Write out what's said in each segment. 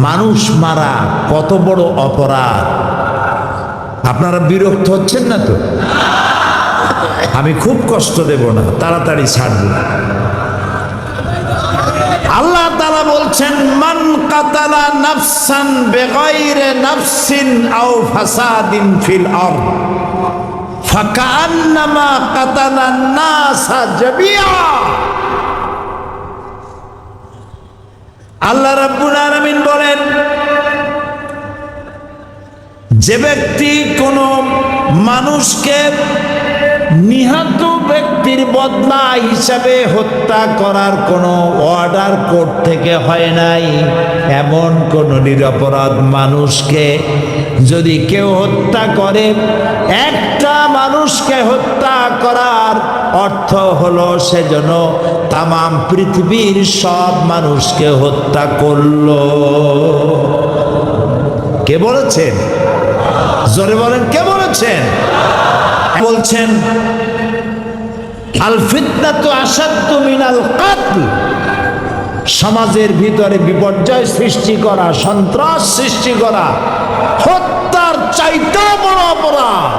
মানুষ মারা কত বড় অপরাধ। আপনারা বিরক্ত হচ্ছেন না তো? আমি খুব কষ্ট দেব না, তাড়াতাড়ি ছাড়ব। আল্লাহ তাআলা বলছেন, মান কাতালা নাফসান বিগাইরি নাফসিন আও ফাসাদিন ফিল আরদ ফাকান্নামা কাতালান নাসা জামিআ। আল্লাহ রাব্বুল আলামিন বলেন, যে ব্যক্তি কোন মানুষকে নিহত ব্যক্তির বদলা হিসাবে হত্যা করার কোনো অর্ডার কোর্ট থেকে হয় নাই, এমন কোন নিরপরাধ মানুষকে যদি কেউ হত্যা করে, একটা মানুষকে হত্যা করার অর্থ হলো সেজন্য তামাম পৃথিবীর সব মানুষকে হত্যা করলো। কে বলেছেন? জোরে বলেন, কে বলেছেন? বলছেন, আল ফিতনাতু আশাদ্দু মিনাল কাতল। সমাজের ভিতরে বিপর্যয় সৃষ্টি করা, সন্ত্রাস সৃষ্টি করা হত্যার চাইতে বড় অপরাধ।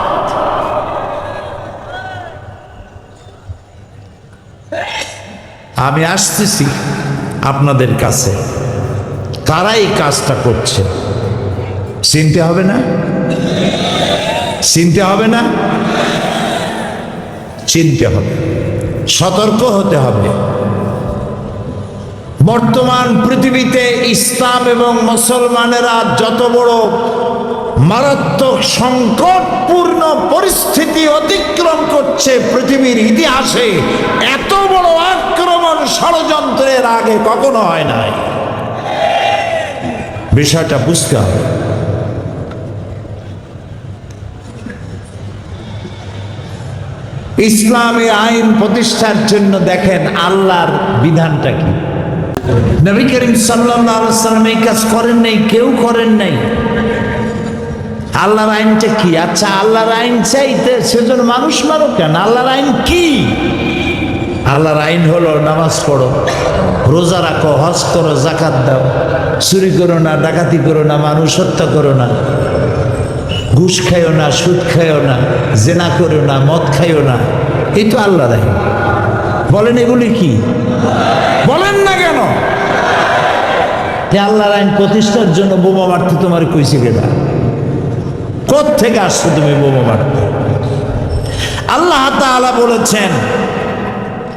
আমি আসতেছি আপনাদের কাছে, কারা এই কাজটা করছে চিনতে হবে না? চিনতে হবে না? চিনতে হবে, সতর্ক হতে হবে। বর্তমান পৃথিবীতে ইসলাম এবং মুসলমানেরা যত বড় মারাত্মক সংকটপূর্ণ পরিস্থিতি অতিক্রম করছে, পৃথিবীর ইতিহাসে এত বড় আক্রমণ ষড়যন্ত্রের আগে কখনো হয় নাই। বিষয়টা বুঝতে হবে। ইসলামী আইন প্রতিষ্ঠার জন্য দেখেন আল্লাহর বিধানটা কি। নবী করিম সাল্লাল্লাহু আলাইহি ওয়াসাল্লাম এই কাজ করেন নাই, কেউ করেন নাই। আল্লাহর আইনটা কি? আচ্ছা, আল্লাহর আইন চাইতে সেজন্য মানুষ মারো কেন? আল্লাহর আইন কি? আল্লাহর আইন হলো নামাজ পড়ো, রোজা রাখো, হজ করো, যাকাত দাও, চুরি করো না, ডাকাতি করো না, মানুষ হত্যা করো না, ঘুষ খাইও না, সুদ খাইও না, জেনা করো না, মদ খাইও না। এই তো আল্লাহর আইন। বলেন এগুলি কি? বলেন না কেন? আল্লাহর আইন প্রতিষ্ঠার জন্য বোমা মারতে তোমার কইছে কেনা? কোত্থেকে আসছো তুমি বোমা মারতে? আল্লাহ তাআলা বলেছেন,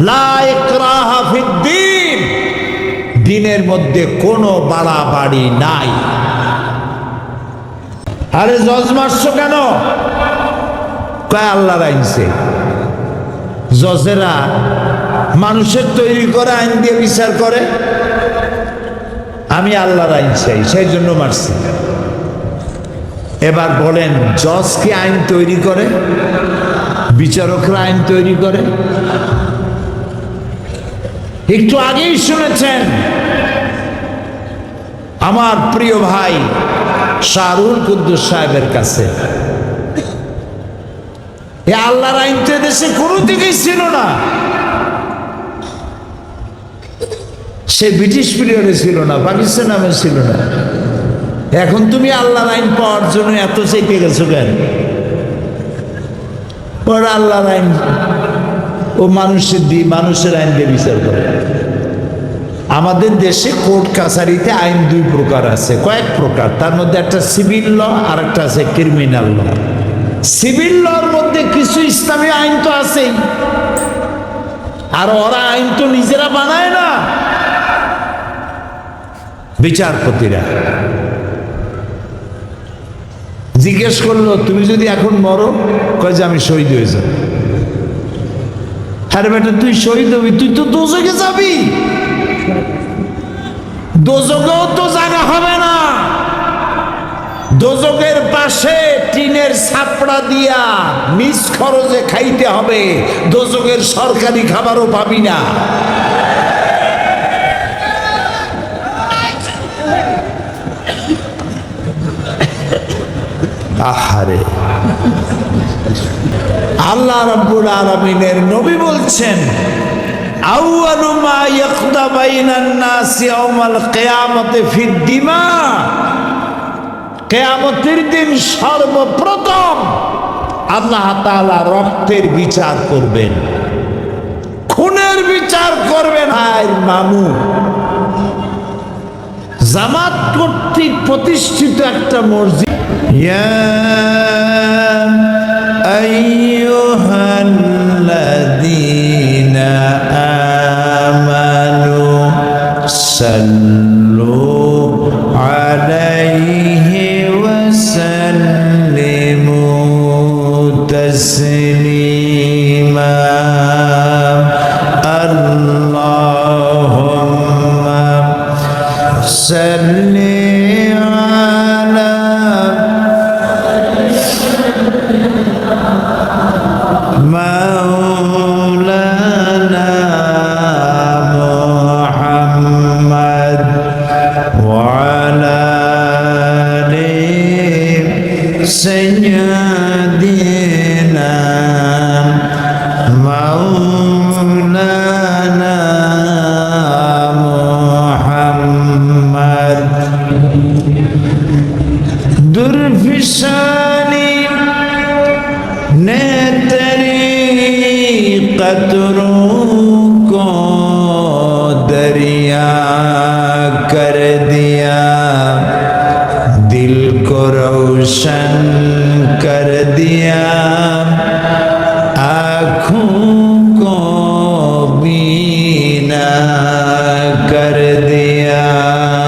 লা ইকরাহা ফিদ্দীন, দ্বীনের মধ্যে কোনো বাড়াবাড়ি নাই। আরে জজ মারছো কেন? কয় আল্লাহর আইনছে। জজেরা মানুষের তৈরি করে আইন দিয়ে বিচার করে, আমি আল্লাহর আইন চাই, সেই জন্য মারছি। এবার বলেন, জজ কি আইন তৈরি করে? বিচারকরা আইন তৈরি করে? একটু আগেই শুনেছেন আমার প্রিয় ভাই শাহরুল কুদ্দুস সাহেবের কাছে, এ আল্লাহর আইন তো দেশে কোনো দিকেই ছিল না। সে ব্রিটিশ পিরিয়ডে ছিল না, পাকিস্তান নামে ছিল না। এখন তুমি আল্লাহর আইন পাওয়ার জন্য এত চেপে গেছো কেন? পরে আল্লাহর আইন ও মানুষের আইন দিয়ে বিচার করে। আমাদের দেশে কোর্ট কাছারিতে আইন দুই প্রকার আছে, কয়েক প্রকার। তার মধ্যে একটা সিভিল ল আর একটা আছে ক্রিমিনাল ল। সিভিল লর মধ্যে কিছু ইসলামী আইন তো আছেই, আর ওরা আইন তো নিজেরা বানায় না, বিচারপতিরা। জিজ্ঞেস করলো, তুমি যদি এখন মরো, কয় যে আমি শহীদ হয়ে যাব। আরে বেটা, তুই শহীদ হবি, তুই তো দোজখে যাবি। দোজখেও তো জায়গা হবে না। দোজখের পাশে টিনের ছাপড়া দিয়া নিজ খরচে খাইতে হবে, দোজখের সরকারি খাবারও পাবি না। আহারে, আল্লাহ রাব্বুল আলামিনের নবী বলছেন, আউয়ালু মা ইয়াকদা বাইনান নাস ইয়াউমাল কিয়ামতি ফিদ দিমা, কিয়ামতের দিন সর্বপ্রথম আল্লাহ তাআলা রক্তের বিচার করবেন, খুনের বিচার করবেন। আর মামু জামাত কর্তৃক প্রতিষ্ঠিত একটা মসজিদ, ইয়া আইয়ুহাল্লাযীনা আমানু সাল্লু আলাইহি ওয়া সাল্লিমু তাসলিমা। আল্লাহুম্মা সাল্লি আলা মাওলানা মুহাম্মদ ওয়া আলা আলি সাইয়্যিদিনা মাওলানা মুহাম্মদ। दुर्फिशानी ने तेरी कतरों को दरिया कर दिया, दिल को रोशन कर दिया।